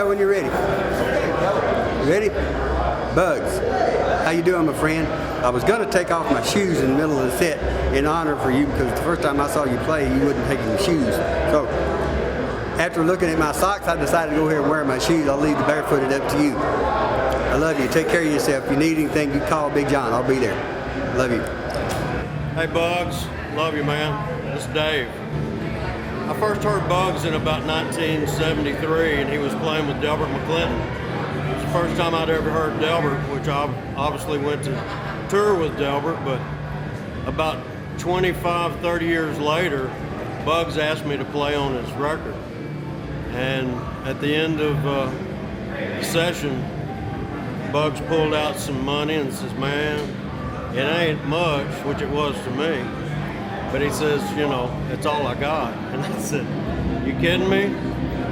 go when you're ready. Ready? Bugs, how you doing, my friend? I was going to take off my shoes in the middle of the set in honor for you because the first time I saw you play, you wouldn't take your shoes. So after looking at my socks, I decided to go ahead and wear my shoes. I'll leave the barefooted up to you. I love you. Take care of yourself. If you need anything, you call Big John. I'll be there. Love you. Hey, Bugs. Love you, man. This is Dave. I first heard Bugs in about 1973, and he was playing with Delbert McClinton. It was the first time I'd ever heard Delbert, which I obviously went to tour with Delbert, but about 25, 30 years later, Bugs asked me to play on his record. And at the end of the session, Bugs pulled out some money and says, man, it ain't much, which it was to me. But he says, you know, it's all I got. And I said, you kidding me?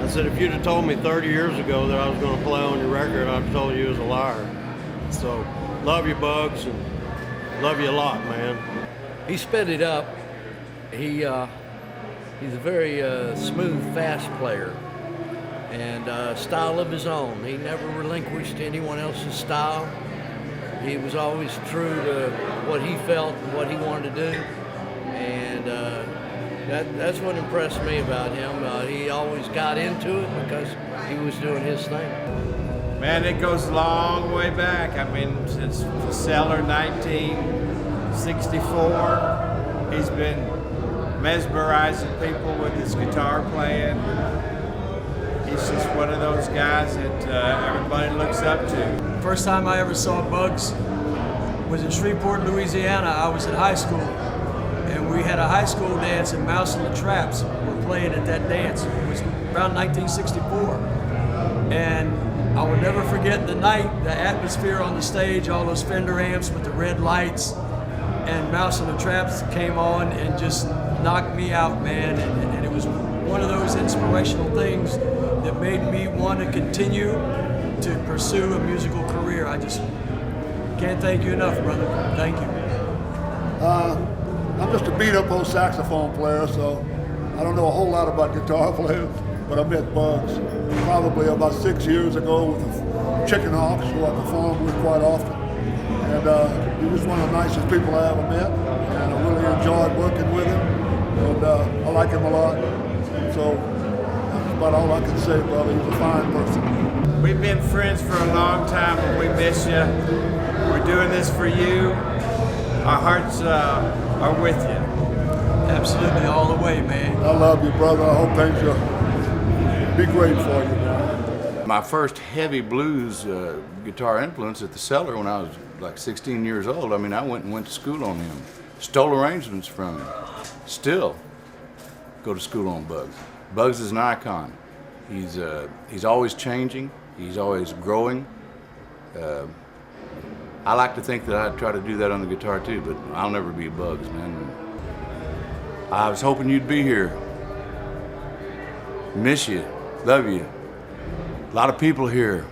I said, if you'd have told me 30 years ago that I was going to play on your record, I'd have told you as a liar. So, love you, Bugs, and love you a lot, man. He sped it up. He's a very smooth, fast player, and style of his own. He never relinquished anyone else's style. He was always true to what he felt and what he wanted to do, and that's what impressed me about him. He always got into it because he was doing his thing. Man, it goes a long way back. I mean, since the Cellar 1964, he's been mesmerizing people with his guitar playing. He's just one of those guys that everybody looks up to. First time I ever saw Bugs was in Shreveport, Louisiana. I was in high school, and we had a high school dance, and Mouse and the Traps were playing at that dance. It was around 1964. And I will never forget the night, the atmosphere on the stage, all those Fender amps with the red lights, and Mouse and the Traps came on and just knocked me out, man. And it was one of those inspirational things that made me want to continue to pursue a musical career. I just can't thank you enough, brother. Thank you. I'm just a beat-up old saxophone player, so I don't know a whole lot about guitar players, but I met Bugs probably about 6 years ago with the Chicken Hawks, who I perform with quite often. And he was one of the nicest people I ever met, and I really enjoyed working with him, and I like him a lot. So that's about all I can say, brother. He's a fine person. We've been friends for a long time, and we miss you. We're doing this for you. Our hearts are with you. Absolutely, all the way, man. I love you, brother. I hope things will be great for you, man. My first heavy blues guitar influence at the Cellar when I was like 16 years old. I mean, I went to school on him. Stole arrangements from him. Still go to school on Bugs. Bugs is an icon. He's always changing. He's always growing. I like to think that I try to do that on the guitar too, but I'll never be Bugs, man. I was hoping you'd be here. Miss you. Love you. A lot of people here.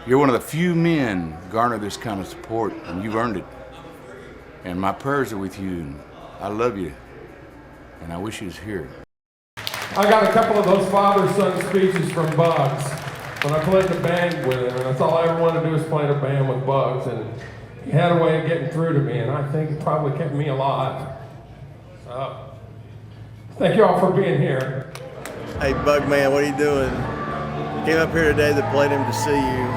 You're one of the few men garner this kind of support, and you've earned it. And my prayers are with you, and I love you, and I wish you was here. I got a couple of those father-son speeches from Bugs when I played the band with him, and that's all I ever wanted to do was play in a band with Bugs, and he had a way of getting through to me, and I think it probably kept me alive. So, thank you all for being here. Hey, Bug Man, what are you doing? Came up here today to play them to see you.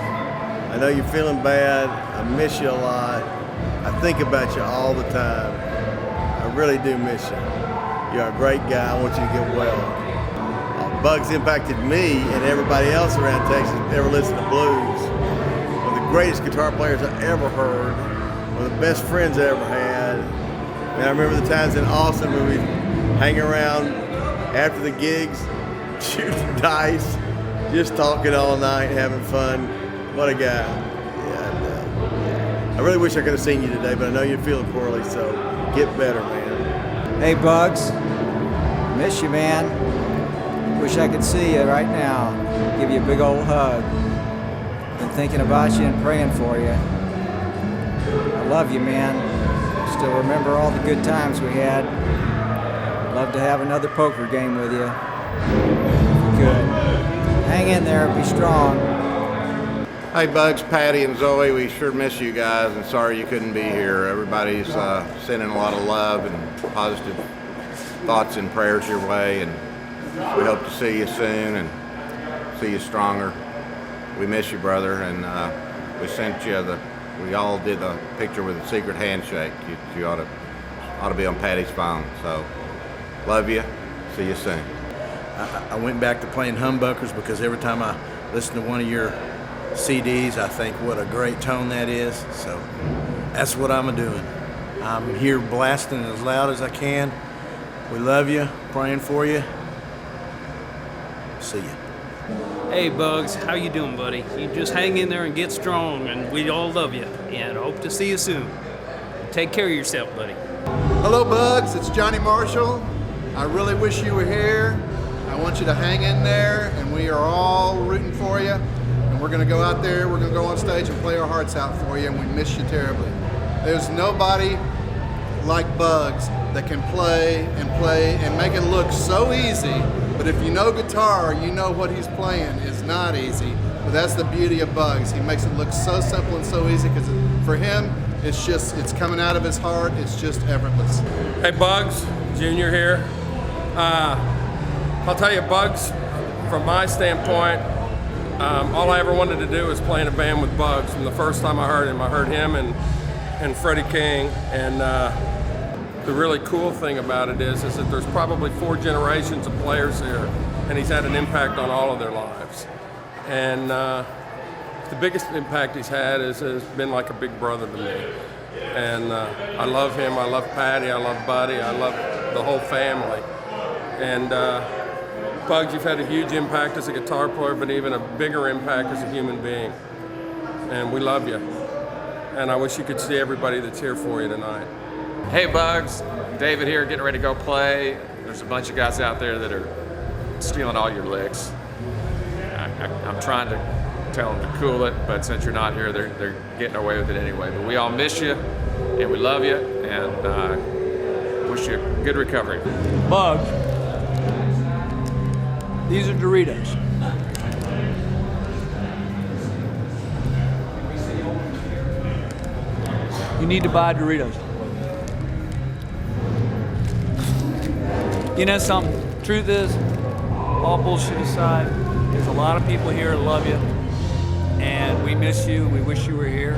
I know you're feeling bad. I miss you a lot. I think about you all the time. I really do miss you. You're a great guy. I want you to get well. Bugs impacted me and everybody else around Texas that ever listened to blues. One of the greatest guitar players I ever heard. One of the best friends I ever had. And I remember the times in Austin when we'd hang around after the gigs, shooting dice, just talking all night, having fun. What a guy. I really wish I could have seen you today, but I know you're feeling poorly, so get better, man. Hey, Bugs. Miss you, man. Wish I could see you right now. Give you a big old hug. Been thinking about you and praying for you. I love you, man. Still remember all the good times we had. Love to have another poker game with you. If you could. Hang in there, be strong. Hey Bugs, Patty and Zoe, we sure miss you guys and sorry you couldn't be here. Everybody's sending a lot of love and positive thoughts and prayers your way, and we hope to see you soon and see you stronger. We miss you, brother, and we sent you we all did the picture with a secret handshake. You ought to be on Patty's phone. So, love you. See you soon. I went back to playing humbuckers because every time I listen to one of your CDs, I think what a great tone that is. So that's what I'm doing. I'm here blasting as loud as I can. We love you, praying for you. See you. Hey Bugs, how you doing, buddy? You just hang in there and get strong, and we all love you. And hope to see you soon. Take care of yourself, buddy. Hello Bugs, it's Johnny Marshall. I really wish you were here. I want you to hang in there, and we are all rooting for you. And we're going to go out there, we're going to go on stage and play our hearts out for you, and we miss you terribly. There's nobody like Bugs that can play and make it look so easy. But if you know guitar, you know what he's playing is not easy. But that's the beauty of Bugs. He makes it look so simple and so easy because for him, it's coming out of his heart. It's just effortless. Hey Bugs, Junior here. I'll tell you, Bugs, from my standpoint, all I ever wanted to do was play in a band with Bugs. From the first time I heard him and Freddie King. And the really cool thing about it is that there's probably 4 generations of players here, and he's had an impact on all of their lives. And the biggest impact he's had has been like a big brother to me. And I love him, I love Patty, I love Buddy, I love the whole family. And Bugs, you've had a huge impact as a guitar player, but even a bigger impact as a human being. And we love you. And I wish you could see everybody that's here for you tonight. Hey Bugs, David here, getting ready to go play. There's a bunch of guys out there that are stealing all your licks. I'm trying to tell them to cool it, but since you're not here, they're getting away with it anyway. But we all miss you, and we love you, and wish you a good recovery. Bugs, these are Doritos. You need to buy Doritos. You know something? Truth is, all bullshit aside, there's a lot of people here that love you, and we miss you. We wish you were here.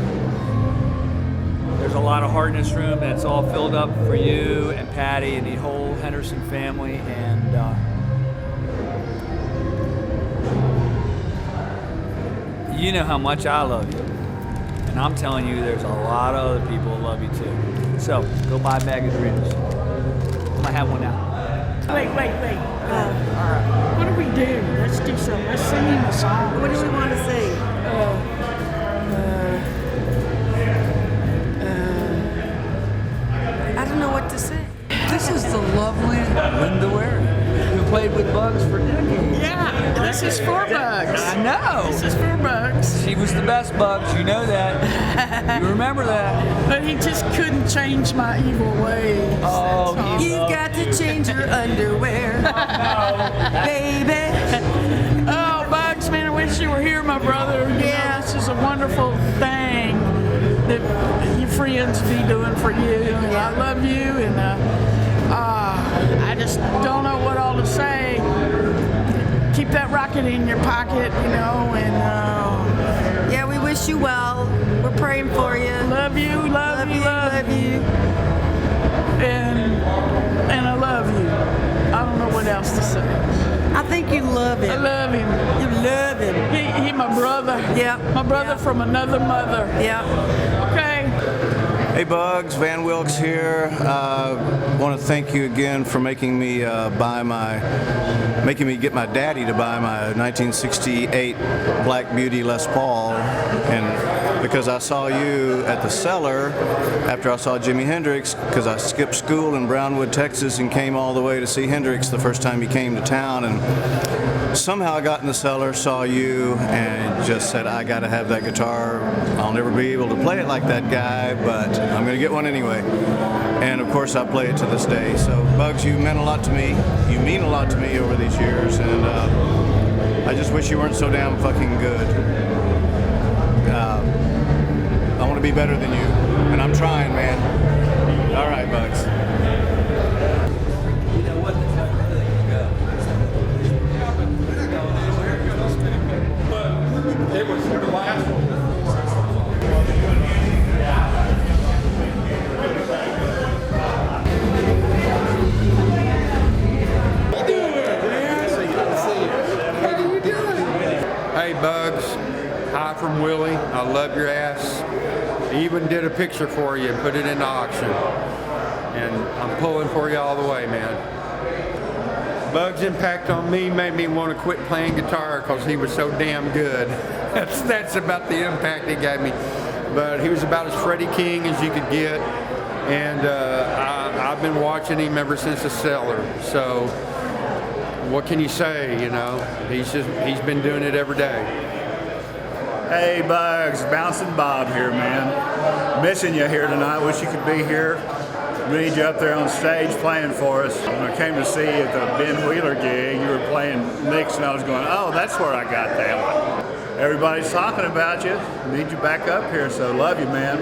There's a lot of heart in this room that's all filled up for you and Patty and the whole Henderson family, and you know how much I love you. And I'm telling you, there's a lot of other people that love you too. So, go buy a bag of Doritos. I'm gonna have one now. Wait. What do we do? Let's do something. Let's sing him a song. What do we want to sing? I don't know what to say. This is the lovely Linda Ware, who played with Bugs for decades. Yeah, this is for Bugs. I know. This is for Bugs. She was the best Bugs, you know that. You remember that. But he just couldn't change my evil ways. Oh, You've got to change your underwear, baby. Oh, Bugs, man, I wish you were here, my brother. Yeah, this is a wonderful thing that your friends be doing for you. And I love you, and I just don't know what all to say. Keep that rocket in your pocket, you know, and yeah, we wish you well. We're praying for you. Love you. And I love you. I don't know what else to say. I think you love him. I love him. You love him. He my brother. Yeah. My brother from another mother. Yeah. Okay. Hey Bugs, Van Wilkes here. Want to thank you again for making me get my daddy to buy my 1968 Black Beauty Les Paul, and because I saw you at the Cellar after I saw Jimi Hendrix, because I skipped school in Brownwood, Texas, and came all the way to see Hendrix the first time he came to town, and somehow I got in the Cellar, saw you, and just said, I got to have that guitar. I'll never be able to play it like that guy, but I'm going to get one anyway. And of course I play it to this day. So Bugs, you meant a lot to me. You mean a lot to me over these years, and I just wish you weren't so damn fucking good. I want to be better than you, and I'm trying, man. All right, Bugs. It was the last one. Hey Bugs, hi from Willie. I love your ass. I even did a picture for you and put it in the auction. And I'm pulling for you all the way, man. Bugs' impact on me made me want to quit playing guitar because he was so damn good. That's about the impact he gave me. But he was about as Freddie King as you could get. And I've been watching him ever since the cellar. So what can you say, you know? He's been doing it every day. Hey Bugs, Bouncing Bob here, man. Missing you here tonight. Wish you could be here. We need you up there on stage playing for us. When I came to see you at the Ben Wheeler gig, you were playing licks and I was going, oh, that's where I got that one. Everybody's talking about you. Need you back up here, so love you, man.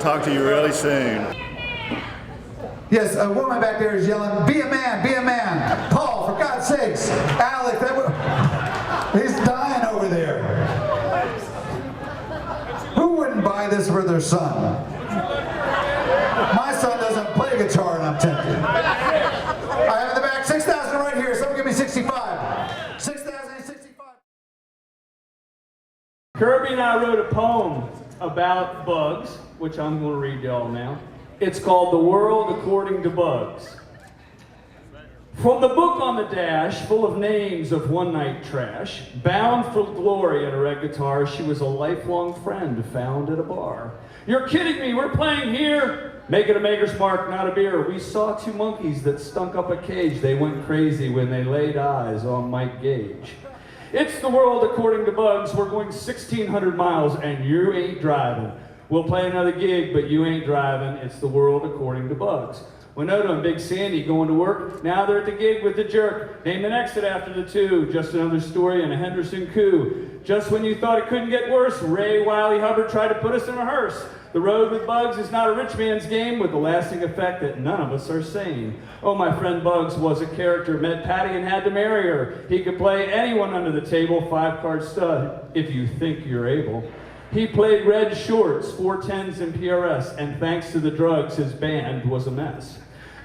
Talk to you really soon. Yes, a woman back there is yelling, be a man, be a man. Paul, for God's sakes. Alec, he's dying over there. Who wouldn't buy this for their son? My son doesn't play guitar and I'm tempted. I have in the back 6,000 right here. Someone give me 65. 6,065. Kirby and I wrote a poem about Bugs, which I'm going to read y'all now. It's called The World According to Bugs. From the book on the dash, full of names of one-night trash, bound for glory in a red guitar, she was a lifelong friend found at a bar. You're kidding me, we're playing here. Make it a maker's mark, not a beer. We saw two monkeys that stunk up a cage. They went crazy when they laid eyes on Mike Gage. It's the world according to Bugs. We're going 1,600 miles and you ain't driving. We'll play another gig, but you ain't driving. It's the world according to Bugs. Winona and Big Sandy going to work. Now they're at the gig with the jerk. Name an exit after the two. Just another story in a Henderson coup. Just when you thought it couldn't get worse, Ray Wiley Hubbard tried to put us in a hearse. The road with Bugs is not a rich man's game with the lasting effect that none of us are sane. Oh, my friend Bugs was a character, met Patty and had to marry her. He could play anyone under the table, 5-card stud, if you think you're able. He played red shorts, 410s and PRS, and thanks to the drugs, his band was a mess.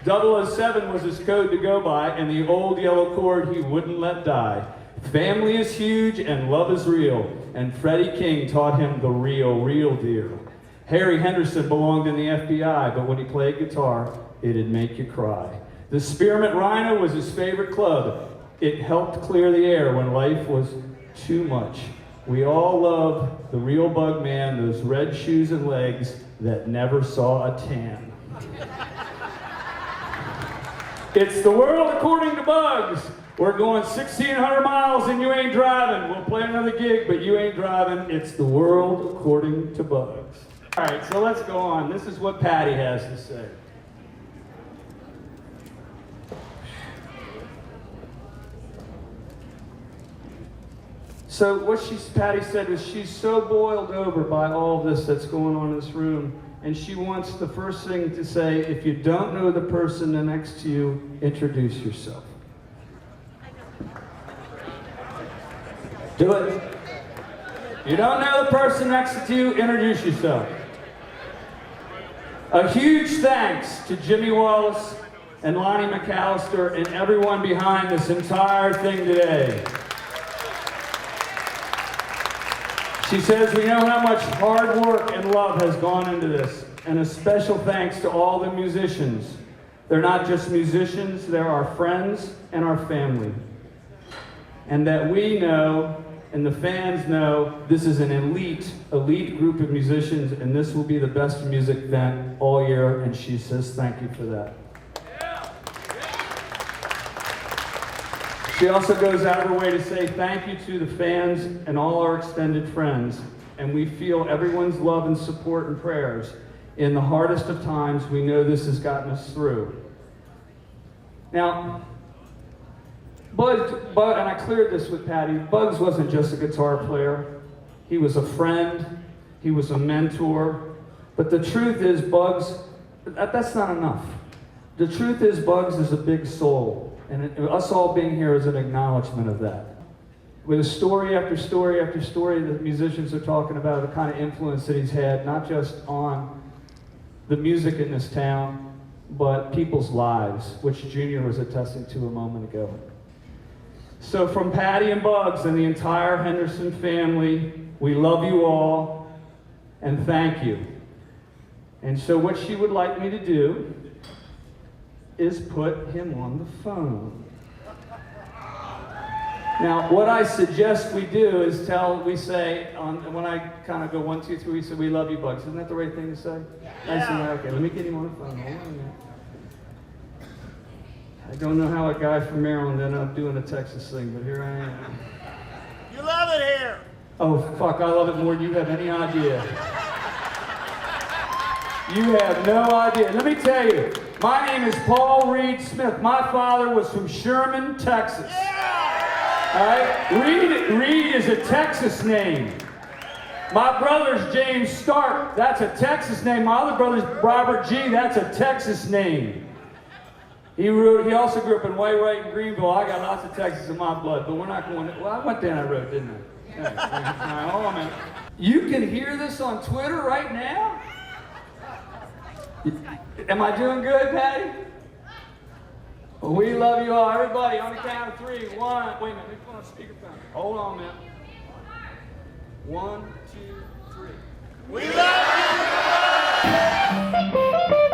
007 was his code to go by, and the old yellow cord he wouldn't let die. Family is huge and love is real, and Freddie King taught him the real deal. Harry Henderson belonged in the FBI, but when he played guitar, it'd make you cry. The Spearmint Rhino was his favorite club. It helped clear the air when life was too much. We all love the real Bug Man, those red shoes and legs that never saw a tan. It's the world according to Bugs. We're going 1,600 miles and you ain't driving. We'll play another gig, but you ain't driving. It's the world according to Bugs. All right, so let's go on. This is what Patty has to say. So what Patty said was she's so boiled over by all this that's going on in this room, and she wants the first thing to say, if you don't know the person next to you, introduce yourself. Do it. You don't know the person next to you, introduce yourself. A huge thanks to Jimmy Wallace and Lonnie McAllister and everyone behind this entire thing today. She says, we know how much hard work and love has gone into this, and a special thanks to all the musicians. They're not just musicians, they're our friends and our family. And that we know, and the fans know, this is an elite group of musicians, and this will be the best music event all year, and she says thank you for that. She also goes out of her way to say thank you to the fans and all our extended friends, and we feel everyone's love and support and prayers. In the hardest of times, we know this has gotten us through. Now, Bugs, and I cleared this with Patty, Bugs wasn't just a guitar player. He was a friend, he was a mentor. But the truth is, Bugs, that's not enough. The truth is, Bugs is a big soul. And us all being here is an acknowledgement of that. With a story after story after story that musicians are talking about, the kind of influence that he's had, not just on the music in this town, but people's lives, which Junior was attesting to a moment ago. So from Patty and Bugs and the entire Henderson family, we love you all and thank you. And so what she would like me to do is put him on the phone. Now, what I suggest we do is we say, when I kind of go 1, 2, 3, we say, we love you, Bugs. Isn't that the right thing to say? I say, okay, let me get him on the phone. Hold on a minute. I don't know how a guy from Maryland ended up doing a Texas thing, but here I am. You love it here. Oh, fuck, I love it more than you have any idea. You have no idea. Let me tell you, my name is Paul Reed Smith. My father was from Sherman, Texas. All right? Reed is a Texas name. My brother's James Stark. That's a Texas name. My other brother's Robert G. That's a Texas name. He also grew up in Wainwright and Greenville. I got lots of Texas in my blood, but we're not going to. Well, I went down that road, didn't I? All right, hold on a minute. You can hear this on Twitter right now? Am I doing good, Patty? We love you all. Everybody, on the count of 3. 1. Wait a minute, let me put on speakerphone. Hold on a minute. 1, 2, 3. We love you!